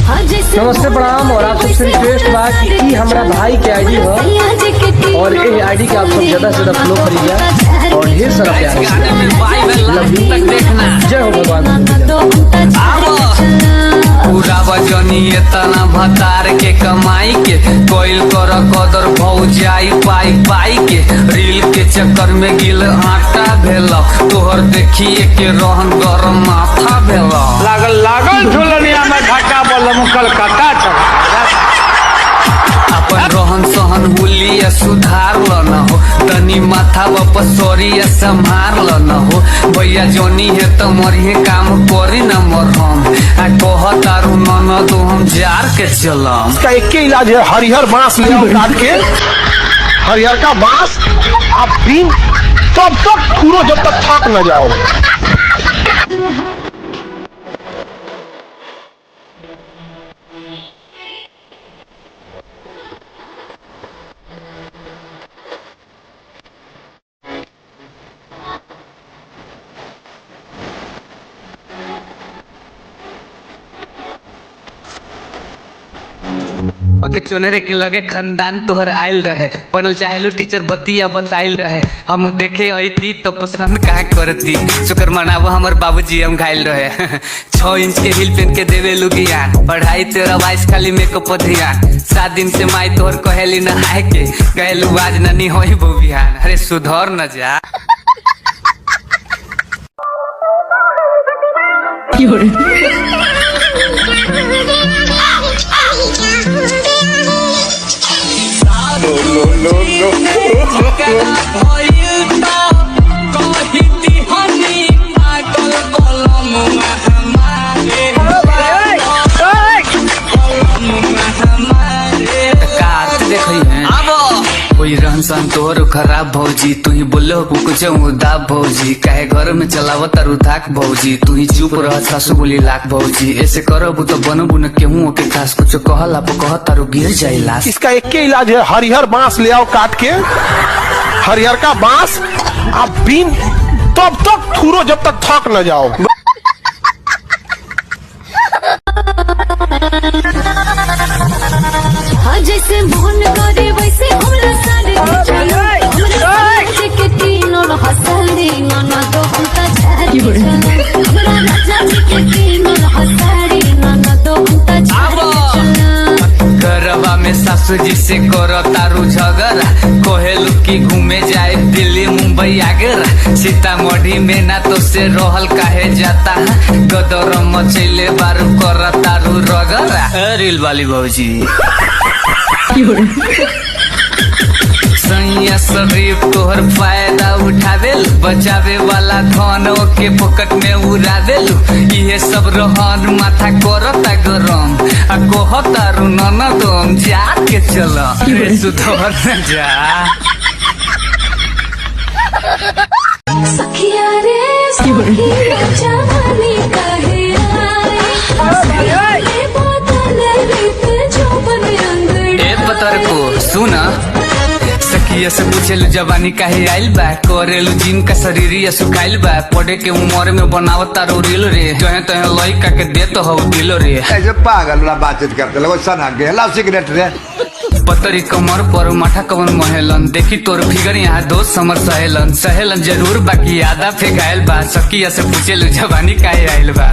नमस्ते प्रणाम। और आप सबसे रिक्वेस्ट बा कि हमारा भाई के आईडी हो और ये आईडी के आप सब ज्यादा से ज्यादा फॉलो करिए और ढेर सारा प्यार जय हो भगवान। पूरा वजनी तना भतार के कमाई के कोयल कर कदर भौजाई पाई पाई के रील के चक्कर में गिल आटा भेल तोहर देखिए के रहन गरम माथा भेल लागल लागल झुलनिया में घाटा बोलम कलकत्ता अपन रहन सहन हुलिया सुधार ल न हो तनी माथा बपसोरिया संभार ल न हो भैया जोनी है तो मरिए काम करी न मरहम आ कह तारू न तो हम जार के चलम। इसका एक ही इलाज है, हरिहर बांस ले आओ काट के, हरिहर का बांस आप बीन तब तक पूरा जब तक थक न जाओ। चुनरे के लगे खानदान तोहर आयल रहे बनल चाहेलू टीचर बतिया बताइल रहे हम देखे अती तो पसंद कहा करती शुक्र मनाव हमर बाबूजी हम घायल रहे 6 इंच के हिल पेन के देवे लुगियान पढ़ाई तेरा वाइस खाली मेकअप ध्यान 7 दिन से माई तोहर कहेली नहाए के कहलू आज ननी होई बो बिहान अरे सुधर न जा। कोई रहन सहन तोहर खराब भौजी तू ही बोलो कुछ उदाब भौजी काहे घर में चलाव तारू थाक भौजी तू ही चुप रह सासू बोली लाख भौजी ऐसे करबू तो बनबू न केहू के खास कुछ कहला कह तारू गिर जाई लाश। इसका एक ही इलाज है, हरिहर बांस ले आओ काट के, हरिहर का बांस आप बीन तब तक थूरो जब तक थक न जाओ। जैसे मोहन करे वैसे हमरा सारे के तीनों हंसले ना तो हम ता छाड़ी हमरा राजा के तीनों हंसले ना तो हम ता छाड़ी घरवा में सासू जी से करो तारू झगड़ा कोहेलू की घूमे जाए दिल्ली मुंबई आगरा सीतामढ़ी में ना तो से रहल काहे जाता गदर मचैले बारू कर तारू रगड़ा रील वाली भौजी। सैया शरीफ तोहर फायदा उठावेल बचावे वाला धन के पॉकेट में उड़ावेलू ये सब रहन माथा करता गरम आ कहता रू न तो हम जाके चल सुधर न जा। सखिया रे सखिया जवानी काहे आए बोतल रीत जोबन अंगड़ी ए पतर को सुना सखिया से पूछेलू जवानी काहे आइल बा करेलू जिम का शरीरिया सुखाइल बा पढ़े के उम्र में बनावत तारो रील रे जहे तहे लइका के देत हो दिल रे ऐसे पागल वाला बातचीत करते लोग सना गेला सिगरेट रे पतरी कमर पर माथा कवन महेलन देखी तोर फिगर यहाँ दोस्त समर सहेलन सहेलन जरूर बाकी आधा फेंकाइल बा सखिया से पूछेलू जवानी काहे आइल बा।